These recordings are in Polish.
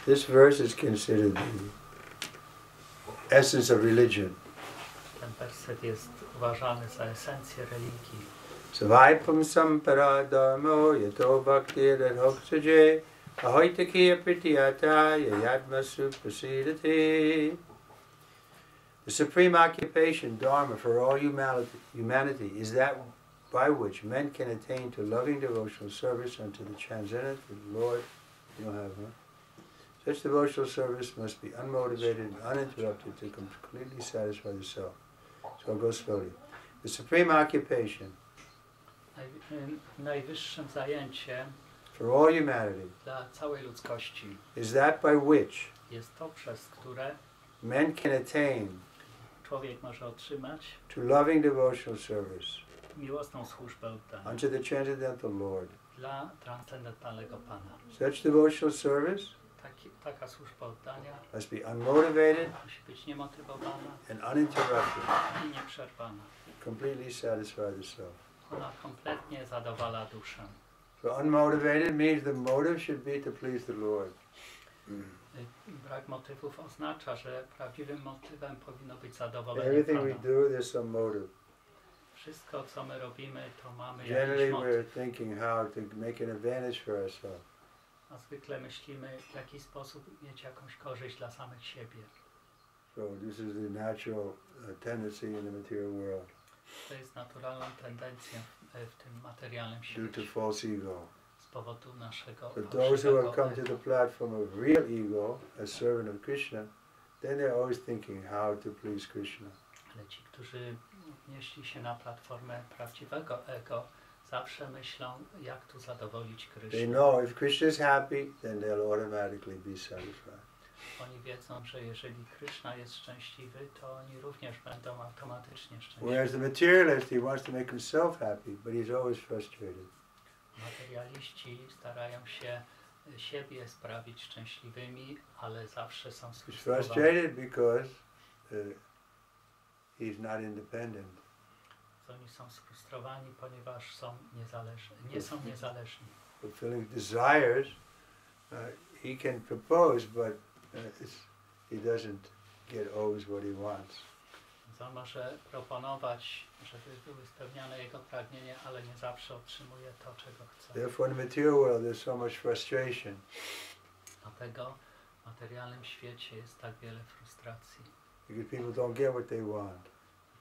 This verse is considered the essence of religion. Ten werset jest uważany za esencję religii. Savaipam sampara dharmo yato bhakti radhoksaje ahoitakiya pritiyata yayatmasu prasidati. The supreme occupation, dharma, for all humanity is that by which men can attain to loving devotional service unto the transcendent Lord. You don't have, huh? Such devotional service must be unmotivated and uninterrupted to completely satisfy the self. So I'll go slowly. The supreme occupation Najwyższym zajęciem for all humanity dla całej ludzkości is that by which jest to, przez które men can attain człowiek może otrzymać to loving devotional service miłosną służbę oddania unto the transcendental Lord. dla transcendentalnego Pana. Such devotional service Taka służba oddania must be unmotivated musi być niemotywowana and uninterrupted, i nieprzerwana. completely satisfy the self. Ona kompletnie zadowala duszę. So unmotivated means the motive should be to please the Lord. Brak motywów oznacza, że prawdziwym motywem powinno być zadowolenie Everything Pana. we do, there's some motive. Wszystko, co my robimy, to mamy Generally jakiś we're motyw. thinking how to make an advantage for ourselves. A zwykle myślimy, w jaki sposób mieć jakąś korzyść dla samych siebie. So this is the natural tendency in the material world. To jest naturalną tendencją w tym materialnym Due świecie. to false ego. Z powodu naszego But those who fałszywego have come to the platform of real ego, as servant of Krishna, then they're always thinking how to please Krishna. Ale ci, którzy wnieśli się na platformę prawdziwego ego, zawsze myślą, jak tu zadowolić They Kryszny. know if Krishna is happy, then they'll automatically be satisfied. Oni wiedzą, że jeżeli Kryszna jest szczęśliwy, to oni również będą automatycznie szczęśliwi. Whereas the materialist, he wants to make himself happy, but he's always frustrated. Materialiści starają się siebie sprawić szczęśliwymi, ale zawsze są He's sfrustrowani. frustrated because he's not independent. Oni są sfrustrowani, ponieważ nie są niezależni. Fulfilling desires, he can propose, but he doesn't get always what he wants. On może proponować, żeby były spełniane jego pragnienia, ale nie zawsze otrzymuje to, czego chce. Therefore in the material world there's so much frustration. Dlatego w materialnym świecie jest tak wiele frustracji. Because people don't get what they want.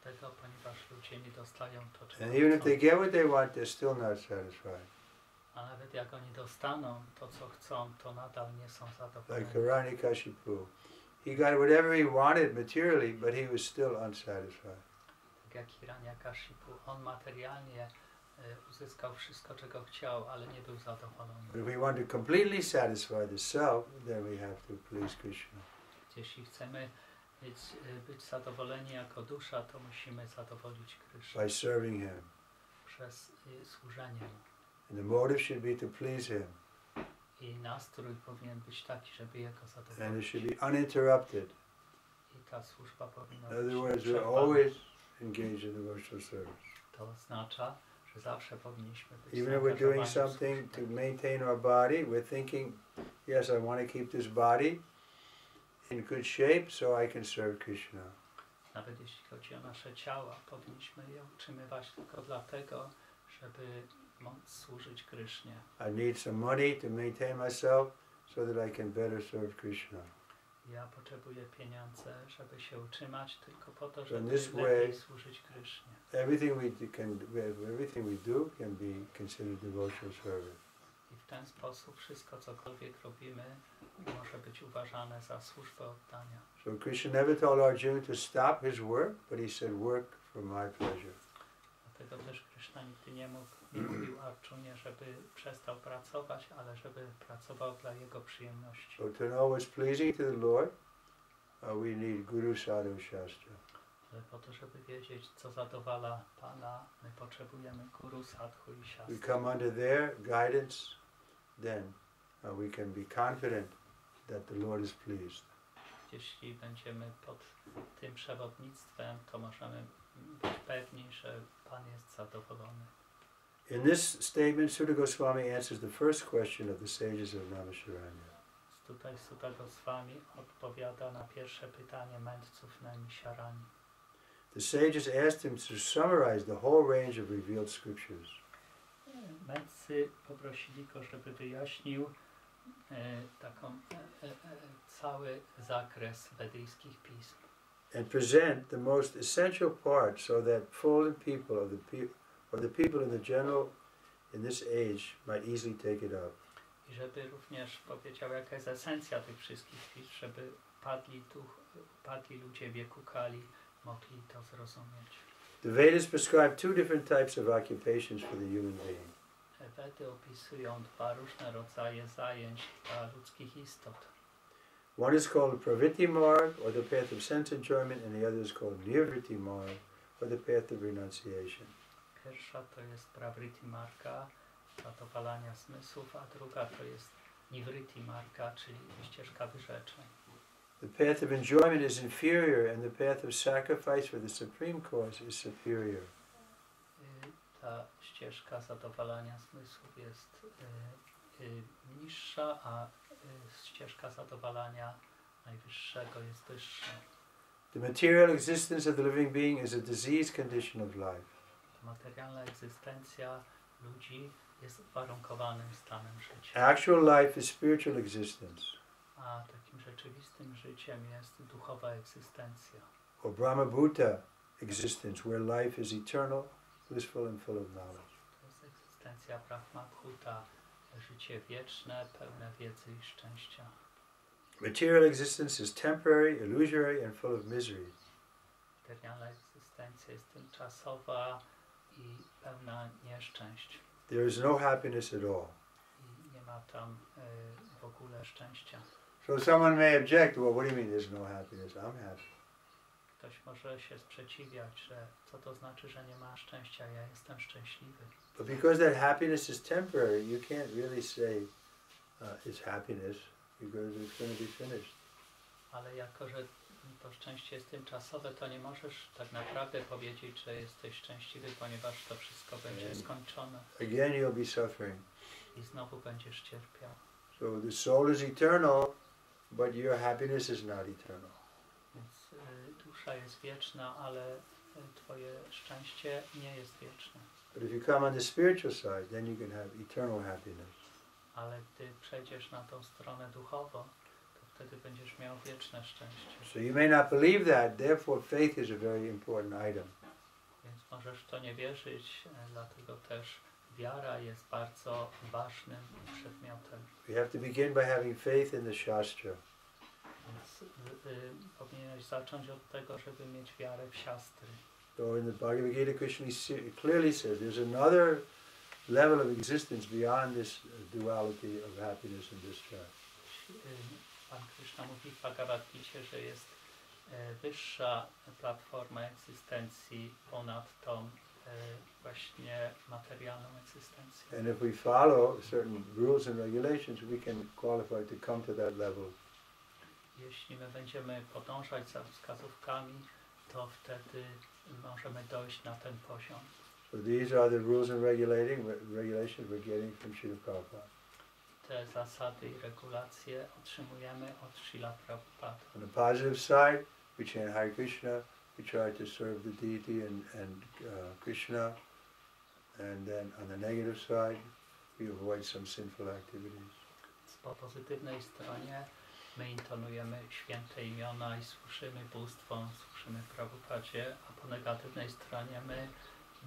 Dlatego, ponieważ ludzie nie dostają to, czego And even if chcą. they get what they want, they're still not satisfied. A nawet jak oni dostaną to, co chcą, to nadal nie są zadowoleni. Like Hiranyakashipu. He got whatever he wanted materially, but he was still unsatisfied. Tak jak Hiranyakashipu, on materialnie uzyskał wszystko, czego chciał, ale nie był zadowolony. But if we want to completely satisfy the self, then we have to please Krishna. Jeśli chcemy być zadowoleni jako dusza, to musimy zadowolić Kryszna By serving him. przez służenie mu. And the motive should be to please him. I nastrój powinien być taki, żeby jego And it zadowolić. should be uninterrupted. I ta służba powinna In other być words, we're nieprzerwana. always engaged in devotional service. To oznacza, że zawsze powinniśmy być Even if we're doing zaangażowani w something to służbę. maintain our body, we're thinking, yes, I want to keep this body in good shape so I can serve Krishna. Nawet jeśli chodzi o nasze ciała, powinniśmy je utrzymywać tylko dlatego, żeby móc służyć Krysznie. I need some money to maintain myself so that I can better serve Krishna. Ja potrzebuję pieniądze, żeby się utrzymać, tylko po to, in żeby this lepiej way- służyć Krysznie. Everything we do can be considered devotional service. I w ten sposób wszystko, cokolwiek robimy, może być uważane za służbę oddania. So Krishna never told Arjuna to stop his work, but he said, work for my pleasure. Dlatego też Kryszna nigdy nie mówił Arjunie, żeby przestał pracować, ale żeby pracował dla jego przyjemności. So to know what's pleasing to the Lord, we need Guru Sadhu Shastra. Ale po to, żeby wiedzieć, co zadowala Pana, my potrzebujemy Guru, Sadhu i We Siastra. come under their guidance, then we can be confident that the Lord is pleased. Jeśli będziemy pod tym przewodnictwem, to możemy być pewni, że Pan jest zadowolony. In this statement, Sutta Goswami answers the first question of the sages of Naimisharanya. Tutaj Sutta Goswami odpowiada na pierwsze pytanie mędrców Naimisharani. The sages asked him to summarize the whole range of revealed scriptures. Mędrcy poprosili go, żeby wyjaśnił cały zakres wedyjskich pism. And present the most essential part so that fallen people or the people in the general in this age might easily take it up. I żeby również powiedział, jaka jest esencja tych wszystkich pism, żeby padli ludzie wieku Kali mogli to zrozumieć. The Vedas prescribe two different types of occupations for the human being. Wedy opisują dwa różne rodzaje zajęć dla ludzkich istot. One is called Pravritti Marg, or the path of sense enjoyment, and the other is called Nivritti Marg, or the path of renunciation. Pierwsza to jest Pravritti Marga, zadowalania zmysłów, a druga to jest Nivritti Marga, czyli ścieżka wyrzeczeń. The path of enjoyment is inferior, and the path of sacrifice for the supreme cause is superior. Ta ścieżka zadowalania zmysłów jest niższa, a ścieżka zadowalania najwyższego jest wyższa. The material existence of the living being is a diseased condition of life. Materialna egzystencja ludzi jest warunkowanym stanem życia. Actual life is spiritual existence, A takim rzeczywistym życiem jest duchowa egzystencja. or Brahmabhuta existence, where life is eternal, blissful and full of knowledge. To jest egzystencja Brahmabhuta, życie wieczne, pełne wiedzy i szczęścia. Material existence is temporary, illusory and full of misery. Materialna egzystencja jest tymczasowa i pełna nieszczęść. There is no happiness at all. I nie ma tam w ogóle szczęścia. So someone may object, well, what do you mean there's no happiness? I'm happy. Ktoś może się sprzeciwiać, że co to znaczy, że nie ma szczęścia, ja jestem szczęśliwy. But because that happiness is temporary, you can't really say it's happiness because it's going to be finished. Ale jako, że to szczęście jest tymczasowe, to nie możesz tak naprawdę powiedzieć, że jesteś szczęśliwy, ponieważ to wszystko będzie skończone. Again you'll be suffering. I znowu będziesz cierpiał. So the soul is eternal, but your happiness is not eternal. Więc dusza jest wieczna, ale twoje szczęście nie jest wieczne. But if you come on the spiritual side, then you can have eternal happiness. Ale gdy przejdziesz na tą stronę duchową, to wtedy będziesz miał wieczne szczęście. So you may not believe that, therefore faith is a very important item. Więc możesz w to nie wierzyć, dlatego też wiara jest bardzo ważnym przedmiotem. We have to begin by having faith in the Shastra. Więc powinieneś zacząć od tego, żeby mieć wiarę w siastry. So in the Bhagavad Gita, Krishna clearly says there's another level of existence beyond this duality of happiness and distress. Pan Kryszna mówi w Bhagavad Gicie, że jest wyższa platforma egzystencji ponad tą właśnie materialną egzystencję. And if we follow certain rules and regulations, we can qualify to come to that level. Jeśli my będziemy podążać za wskazówkami, to wtedy możemy dojść na ten poziom. So these are the rules and regulations we're getting from Srila Prabhupada. Te zasady i regulacje otrzymujemy od Srila Prabhupada. On the positive side, we chant Hare Krishna, we try to serve the deity and Krishna, and then on the negative side, we avoid some sinful activities. Po pozytywnej stronie my intonujemy święte imiona i służymy bóstwom, służymy Prabhupadzie, a po negatywnej stronie my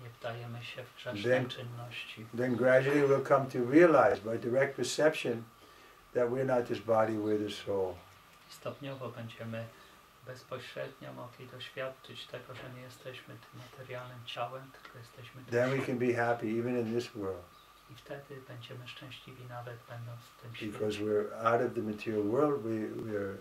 nie wdajemy się w grzeszne czynności. Then gradually we'll come to realize by direct perception that we're not this body, we're the soul. Stopniowo będziemy bezpośrednio mogli doświadczyć tego, że nie jesteśmy tym materialnym ciałem, tylko jesteśmy duszą. Then we can be happy even in this world. I wtedy będziemy szczęśliwi nawet będąc w tym świecie. Because we're out of the material world, we're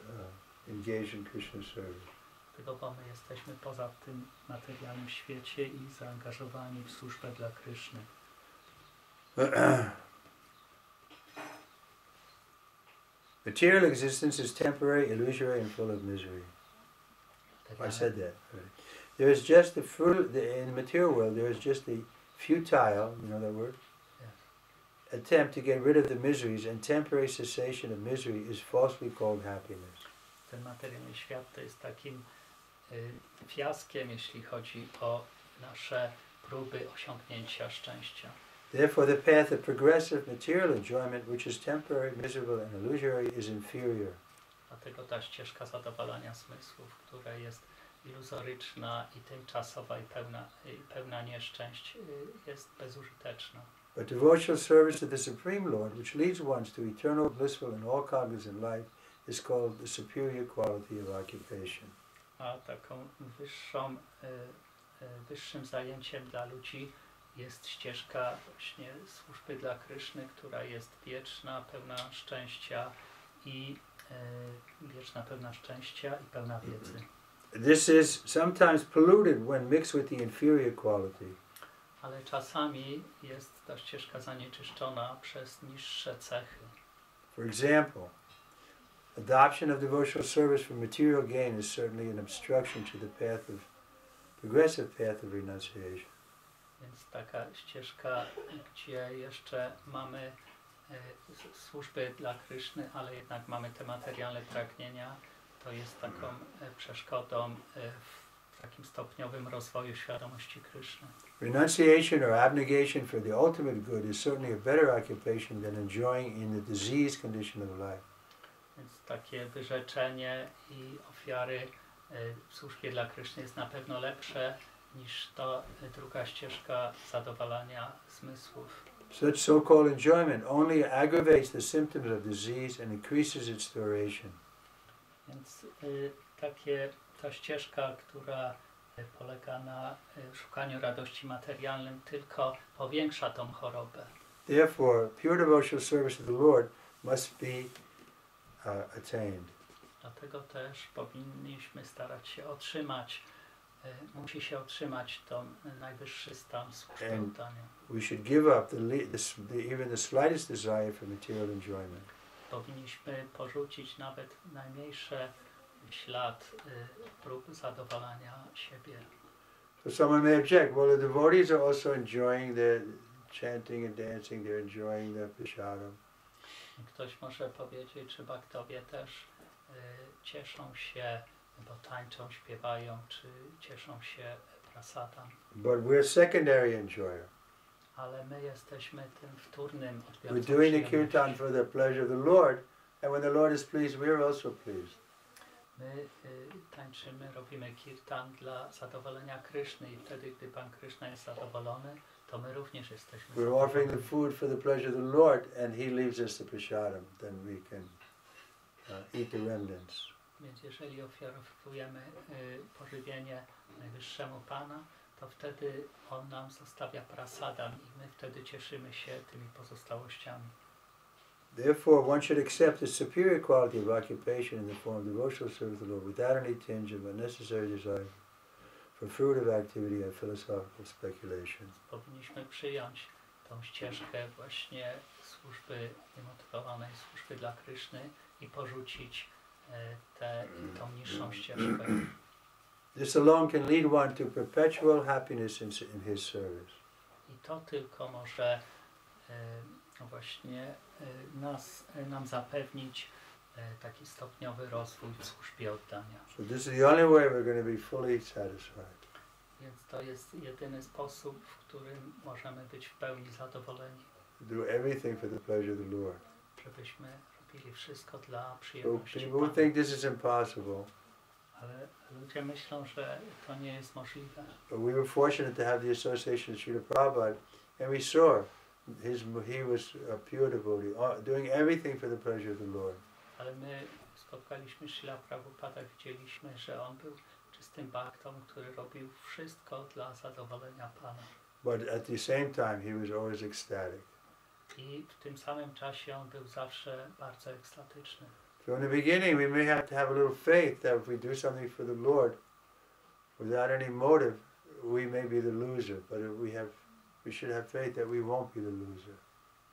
engaged in Krishna's service. Tylko bo my jesteśmy poza tym materialnym świecie i zaangażowani w służbę dla Kryszny. Material existence is temporary, illusory and full of misery. I said that. Right. There is just in the material world, there is just a futile, you know that word? Yes. Attempt to get rid of the miseries and temporary cessation of misery is falsely called happiness. Ten materialny świat to jest takim fiaskiem, jeśli chodzi o nasze próby osiągnięcia szczęścia. Therefore, the path of progressive material enjoyment, which is temporary, miserable, and illusory, is inferior. Dlatego ta ścieżka zadowalania zmysłów, która jest iluzoryczna i tymczasowa i pełna nieszczęść, jest bezużyteczna. But devotional service to the Supreme Lord, which leads one to eternal, blissful, and all cognizant life, is called the superior quality of occupation. A taką wyższym zajęciem dla ludzi jest ścieżka właśnie służby dla Kryszny, która jest wieczna, pełna szczęścia i pełna wiedzy. This is sometimes polluted when mixed with the inferior quality. Ale czasami jest ta ścieżka zanieczyszczona przez niższe cechy. For example, adoption of devotional service for material gain is certainly an obstruction to the progressive path of renunciation. Więc taka ścieżka, gdzie jeszcze mamy służby dla Kryszny, ale jednak mamy te materialne pragnienia, to jest taką przeszkodą w takim stopniowym rozwoju świadomości Kryszny. Renunciation or abnegation for the ultimate good is certainly a better occupation than enjoying in the diseased condition of life. Więc takie wyrzeczenie i ofiary w służbie dla Kryszny jest na pewno lepsze niż ta druga ścieżka zadowalania zmysłów. Such so-called enjoyment only aggravates the symptoms of disease and increases its duration. Więc ta ścieżka, która polega na szukaniu radości materialnym, tylko powiększa tą chorobę. Therefore, pure devotional service to the Lord must be attained. Dlatego też powinniśmy starać się musi się otrzymać ten najwyższy stan służby oddania. We should give up even the slightest desire for material enjoyment. Powinniśmy porzucić nawet najmniejszy ślad prób zadowalania siebie. So someone may object, well, the devotees are also enjoying the chanting and dancing, they're enjoying the prasadam. Ktoś może powiedzieć, że bhaktowie też cieszą się, bo tańczą, śpiewają, czy cieszą się prasadam. But we're secondary enjoyer. Ale my jesteśmy tym wtórnym odbiorcą. We're doing the kirtan for the pleasure of the Lord, and when the Lord is pleased, we're also pleased. My tańczymy, robimy kirtan dla zadowolenia Kryszny i wtedy, gdy Pan Kryszna jest zadowolony, to my również jesteśmy zadowoleni. We're offering the food for the pleasure of the Lord, and He leaves us the prasadam, then we can eat the remnants. Więc jeżeli ofiarowujemy pożywienie Najwyższemu Pana, to wtedy On nam zostawia prasadam i my wtedy cieszymy się tymi pozostałościami. Therefore, one should accept the superior quality of occupation in the form of devotional service to the Lord without any tinge of unnecessary desire for fruitive activity and philosophical speculation. Powinniśmy przyjąć tą ścieżkę właśnie służby niemotywowanej, służby dla Kryszny i porzucić tą niższą ścieżkę. This alone can lead one to perpetual happiness in His service. I to tylko może właśnie nam zapewnić taki stopniowy rozwój w służbie oddania. So this is the only way we're going to be fully satisfied. Więc to jest jedyny sposób, w którym możemy być w pełni zadowoleni. Do everything for the pleasure of the Lord. Żebyśmy robili wszystko dla przyjemności Pana. People think this is impossible. Ale ludzie myślą, że to nie jest możliwe. But we were fortunate to have the association of Srila Prabhupada, and we saw he was a pure devotee, doing everything for the pleasure of the Lord. Ale my spotkaliśmy Srila Prabhupada, widzieliśmy, że on był czystym bhaktą, który robił wszystko dla zadowolenia Pana. But at the same time he was always ecstatic. I w tym samym czasie on był zawsze bardzo ekstatyczny. So in the beginning we may have to have a little faith that if we do something for the Lord without any motive, we may be the loser. But if we should have faith that we won't be the loser.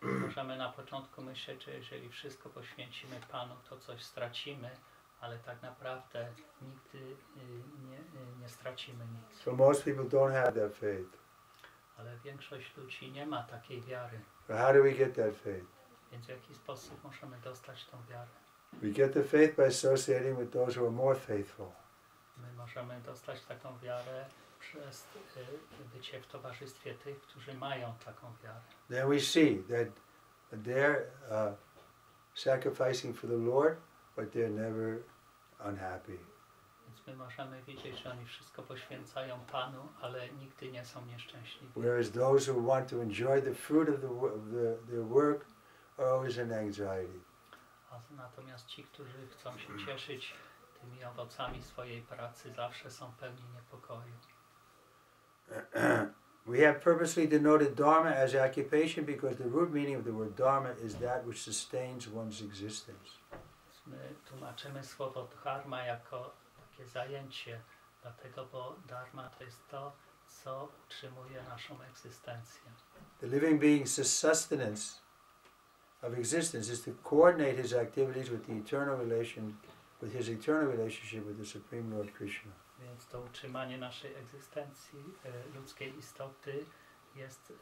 Możemy na początku myśleć, że jeżeli wszystko poświęcimy Panu, to coś stracimy, ale tak naprawdę nigdy nie stracimy nic. So most people don't have that faith. Ale większość ludzi nie ma takiej wiary. So how do we get that faith? Więc w jaki sposób możemy dostać tą wiarę? We get the faith by associating with those who are more faithful. My możemy dostać taką wiarę przez bycie w towarzystwie tych, którzy mają taką wiarę. Then we see that they're sacrificing for the Lord, but they're never unhappy. Więc my możemy widzieć, że oni wszystko poświęcają Panu, ale nigdy nie są nieszczęśliwi. Whereas those who want to enjoy the fruit of their work are always in anxiety. A natomiast ci, którzy chcą się cieszyć tymi owocami swojej pracy, zawsze są pełni niepokoju. We have purposely denoted dharma as occupation because the root meaning of the word dharma is that which sustains one's existence. My tłumaczymy słowo dharma jako takie zajęcie, dlatego, bo dharma to jest to, co utrzymuje naszą egzystencję. The living being's sustenance of existence is to coordinate his activities with the eternal relation, with his eternal relationship with the Supreme Lord Krishna. Więc to utrzymanie naszej egzystencji, ludzkiej istoty jest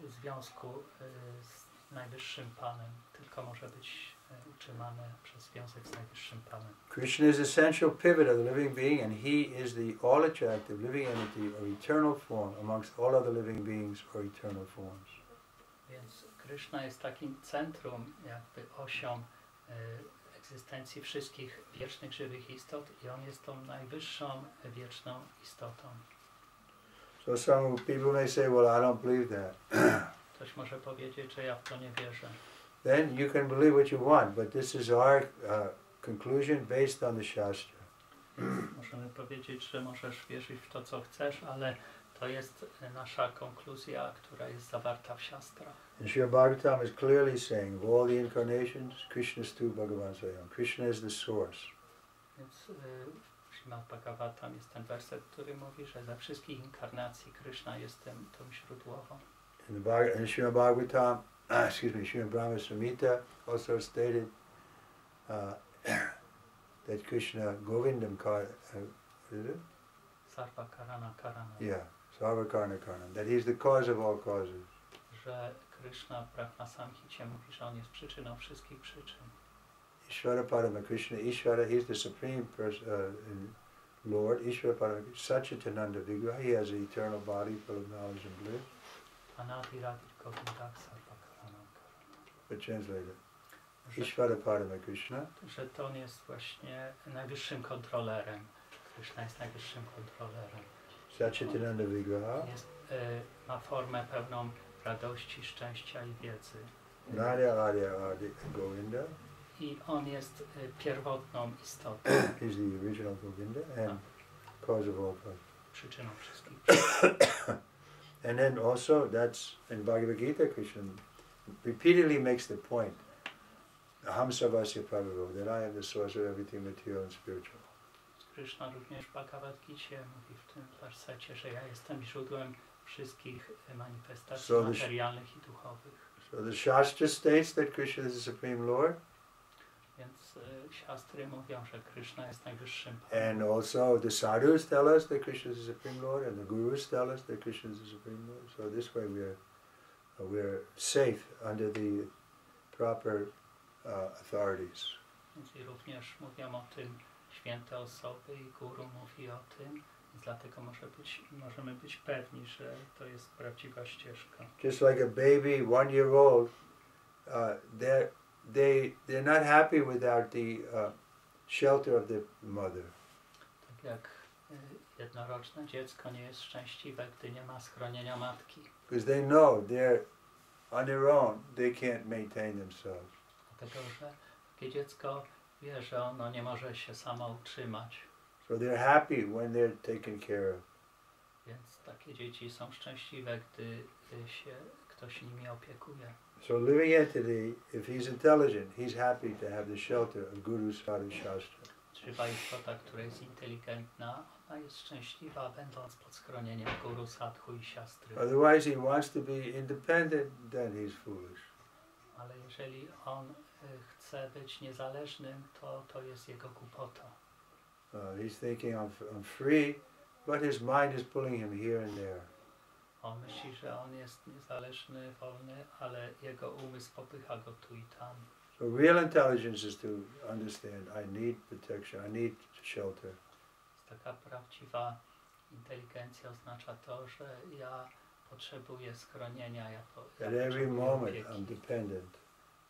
w związku z Najwyższym Panem. Tylko może być utrzymane przez związek z Najwyższym Panem. Krishna is the essential pivot of the living being, and he is the all-attractive living entity of eternal form amongst all other living beings or eternal forms. Więc Kryszna jest takim centrum, jakby osią egzystencji wszystkich wiecznych, żywych istot i on jest tą najwyższą, wieczną istotą. So some people may say, well, I don't believe that. Ktoś może powiedzieć, że ja w to nie wierzę. Then you can believe what you want, but this is our conclusion based on the Shastra. Możemy powiedzieć, że możesz wierzyć w to, co chcesz, ale to jest nasza konkluzja, która jest zawarta w Shastrach. And Srimad Bhagavatam is clearly saying, of all the incarnations, Krishna is tu Bhagavan Swayam. Krishna is the source. Więc w Srimad Bhagavatam jest ten werset, który mówi, że ze wszystkich inkarnacji Kryszna jest tą źródłową. In Srimad Bhagavatam, Srimad Brahma Samhita also stated that Krishna Govindam what is it? Sarva Karana Karana. Yeah, Sarva Karana Karana. That he's the cause of all causes. Że Kryszna w Brahma Samhicie mówi, że on jest przyczyną wszystkich przyczyn. Ishvara Parama Krishna, Ishvara, he's the supreme Lord. Ishvara Parama Satchitananda Vigraha, he has an eternal body full of knowledge and bliss. But translate it. Ishvara Parama Krishna. Że to on jest właśnie najwyższym kontrolerem. Kryszna jest najwyższym kontrolerem. Satchitananda Vigraha. Ma formę pełną radości, szczęścia i wiedzy. Narya Arya Adi Govinda. I on jest pierwotną istotą. He's the original Govinda and cause of all causes. Przyczyną wszystkich. And then also, that's in Bhagavad Gita, Krishna repeatedly makes the point, Aham Sarvasya Prabhu, that I am the source of everything material and spiritual. Krishna również w Bhagavad Gicie mówi w tym wersecie, że ja jestem źródłem wszystkich manifestacji materialnych i duchowych. So the Shastra states that Krishna is the Supreme Lord. Więc siastry mówią, że Kryszna jest najwyższym Panem. And also the sadhus tell us that Krishna is the Supreme Lord, and the gurus tell us that Krishna is the Supreme Lord. So this way we're safe under the proper authorities. Więc i również mówią o tym święte osoby i guru mówi o tym, więc dlatego możemy być pewni, że to jest prawdziwa ścieżka. Just like a baby, 1 year old, they're not happy without the shelter of the mother. Tak jak jednoroczne dziecko nie jest szczęśliwe, gdy nie ma schronienia matki. Because they know they're on their own, they can't maintain themselves. Dlatego, że takie dziecko wie, że ono nie może się samo utrzymać. So they're happy when they're taken care of. Więc takie dzieci są szczęśliwe, gdy się ktoś nimi opiekuje. So living entity, if he's intelligent, he's happy to have the shelter of Guru, Sadhu, Shastra. Żywa istota, która jest inteligentna, ona jest szczęśliwa, będąc pod schronieniem Guru, Sadhu i Siastry. Otherwise he wants to be independent, then he's foolish. Ale jeżeli on chce być niezależnym, to jest jego głupota. He's thinking I'm free, but his mind is pulling him here and there. On myśli, że on jest niezależny, wolny, ale jego umysł popycha go tu i tam. So real intelligence is to understand, I need protection, I need shelter. Taka prawdziwa inteligencja oznacza to, że ja potrzebuję schronienia, ja At every moment I'm dependent.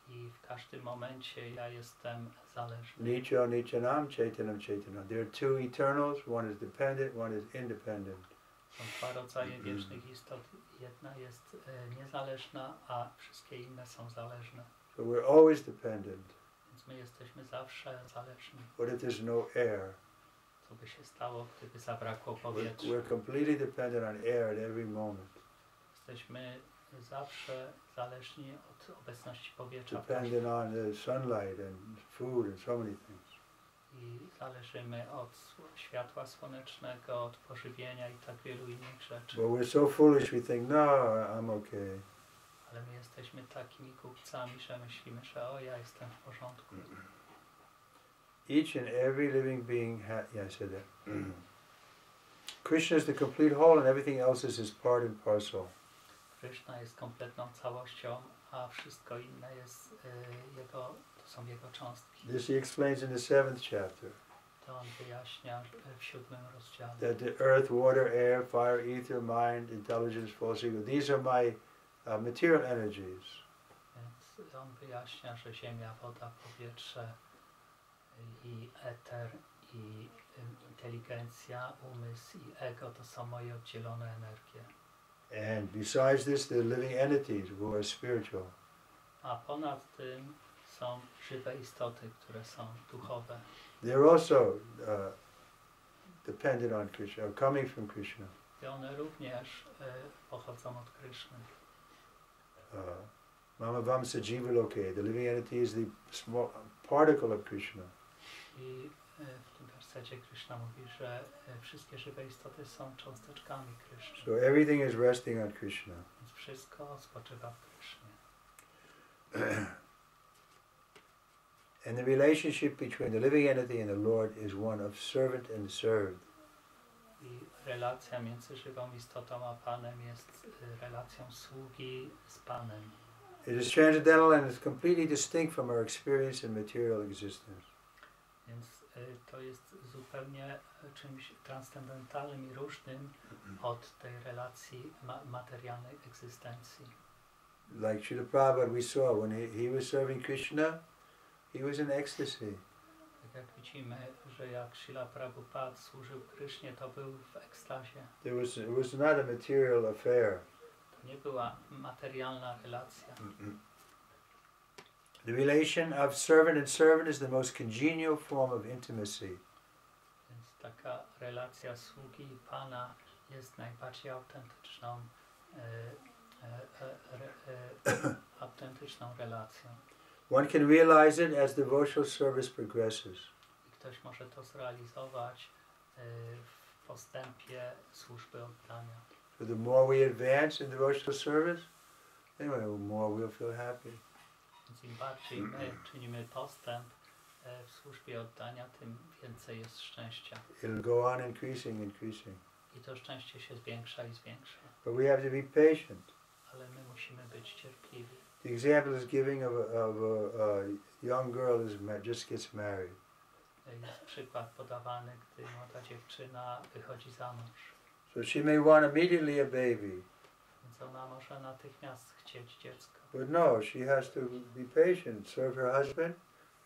I w każdym momencie ja jestem zależny. Nicho, nichanam, chaitanam, chaitanam. There are two eternals, one is dependent, one is independent. Są dwa rodzaje wiecznych istot. Jedna jest niezależna, a wszystkie inne są zależne. So we're always dependent. Więc my jesteśmy zawsze zależni. What if there's no air? Co by się stało, gdyby zabrakło powietrza? We're completely dependent on air at every moment. Jesteśmy zawsze zależni od obecności powietrza. Dependent on the sunlight and food and so many things. I zależymy od światła słonecznego, od pożywienia i tak wielu innych rzeczy. But we're so foolish we think, no, I'm okay. Ale my jesteśmy takimi głupcami, że myślimy, że o, ja jestem w porządku. Each and every living being I said that. Krishna is the complete whole and everything else is his part and parcel. Kryszna jest kompletną całością, a wszystko inne jest to są jego cząstki. This he explains in the 7th chapter. To on wyjaśnia w 7. rozdziale. That the earth, water, air, fire, ether, mind, intelligence, false ego, these are my material energies. Więc on wyjaśnia, że ziemia, woda, powietrze i eter i inteligencja, umysł i ego to są moje oddzielone energie. And besides this, the living entities who are spiritual. A ponad tym są żywe istoty, które są duchowe. They're also dependent on Krishna, or coming from Krishna. I one również pochodzą od Kryszny. Mama Vamsa Jiva Loke, the living entity is the small particle of Krishna. I w tym wersecie Kryszna mówi, że wszystkie żywe istoty są cząsteczkami Kryszny. So everything is resting on Krishna. Więc wszystko spoczywa w Krysznie. And the relationship between the living entity and the Lord is one of servant and served. I relacja między żywą istotą a Panem jest relacją sługi z Panem. It is transcendental and is completely distinct from our experience in material existence. Więc to jest zupełnie czymś transcendentalnym i różnym od tej relacji materialnej egzystencji. Like Srila Prabhupada we saw when he was serving Krishna, he was in ecstasy. Tak jak widzimy, że jak Srila Prabhupada służył Krysznie, to był w ekstazie. It was not a material affair. To nie była materialna relacja. The relation of servant and servant is the most congenial form of intimacy. Więc taka relacja sługi i Pana jest najbardziej autentyczną relacją. One can realize it as devotional service progresses. I ktoś może to zrealizować w postępie służby oddania. So the more we advance in devotional service, anyway, the more we'll feel happy. Więc im bardziej my czynimy postęp w służbie oddania, tym więcej jest szczęścia. It'll go on increasing. I to szczęście się zwiększa i zwiększa. But we have to be patient. Ale my musimy być cierpliwi. The example is giving of a young girl who just gets married. Jest przykład podawany, gdy młoda dziewczyna wychodzi za mąż. So she may want immediately a baby. Więc ona może natychmiast chcieć dziecko. But no, she has to be patient, serve her husband,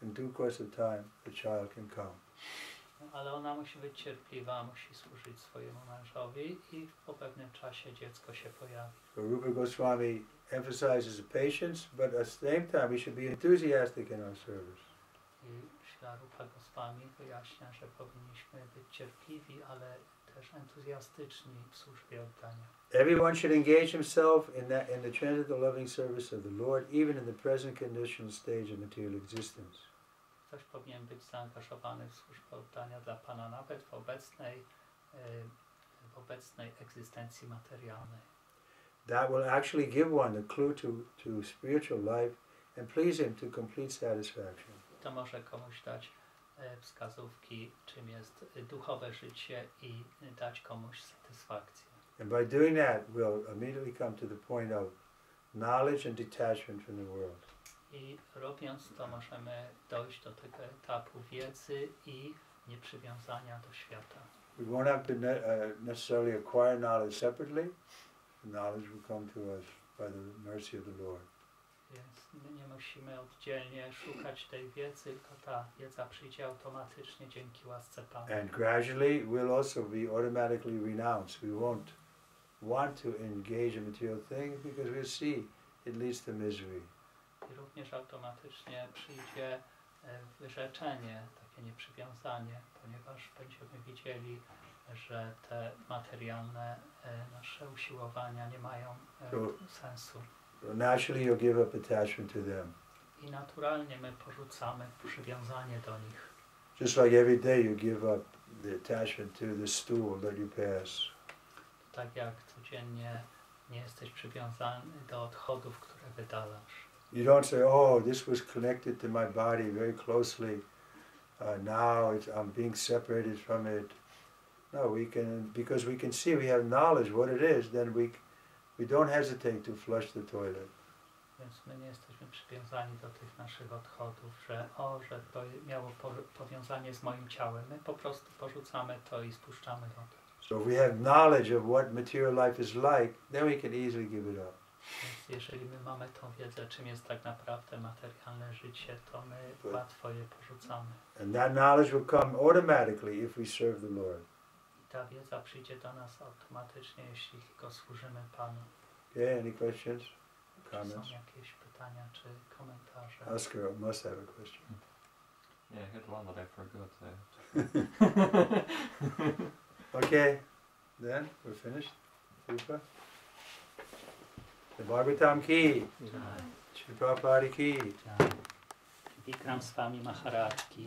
in due course of time the child can come. Ale ona musi być cierpliwa, musi służyć swojemu mężowi i po pewnym czasie dziecko się pojawi. So Rupa Goswami emphasizes patience, but at the same time we should be enthusiastic in our service. I Śla Rupa Goswami wyjaśnia, że powinniśmy być cierpliwi, ale też entuzjastyczni w służbie oddania. Everyone should engage himself in the transcendental loving service of the Lord, even in the present conditional stage of material existence. Ktoś powinien być zaangażowany w służbę oddania dla Pana nawet w obecnej egzystencji materialnej. That will actually give one the clue to spiritual life and please him to complete satisfaction. To może komuś dać wskazówki, czym jest duchowe życie i dać komuś satysfakcję. And by doing that, we'll immediately come to the point of knowledge and detachment from the world. I robiąc to, możemy dojść do tego etapu wiedzy i nieprzywiązania do świata. We won't have to necessarily acquire knowledge separately. The knowledge will come to us by the mercy of the Lord. Więc my nie musimy oddzielnie szukać tej wiedzy, tylko ta wiedza przyjdzie automatycznie dzięki łasce Pana. And gradually we'll also be automatically renounced. We won't want to engage in material things because we'll see it leads to misery. I również automatycznie przyjdzie wyrzeczenie, takie nieprzywiązanie, ponieważ będziemy widzieli, że te materialne nasze usiłowania nie mają sensu. So naturally you'll give up attachment to them. I naturalnie my porzucamy przywiązanie do nich. Just like every day you give up the attachment to the stool that you pass. Tak jak codziennie nie jesteś przywiązany do odchodów, które wydalasz. You don't say, oh, this was connected to my body very closely. Now I'm being separated from it. No, because we can see, we have knowledge what it is, then we don't hesitate to flush the toilet. Więc my nie jesteśmy przywiązani do tych naszych odchodów, że to miało powiązanie z moim ciałem. My po prostu porzucamy to i spuszczamy wodę. So if we have knowledge of what material life is like, then we can easily give it up. Więc jeżeli my mamy tą wiedzę, czym jest tak naprawdę materialne życie, to my łatwo je porzucamy. And that knowledge will come automatically if we serve the Lord. I ta wiedza przyjdzie do nas automatycznie, jeśli tylko służymy Panu. Okay, any questions? Czy są jakieś pytania czy komentarze? Oscar must have a question. Yeah, I had one that I forgot. Okay, then we're finished. Rupa. The Bhagavatam ki. Shri Prabhupada ki. Trivikrama Swami Maharaj ki.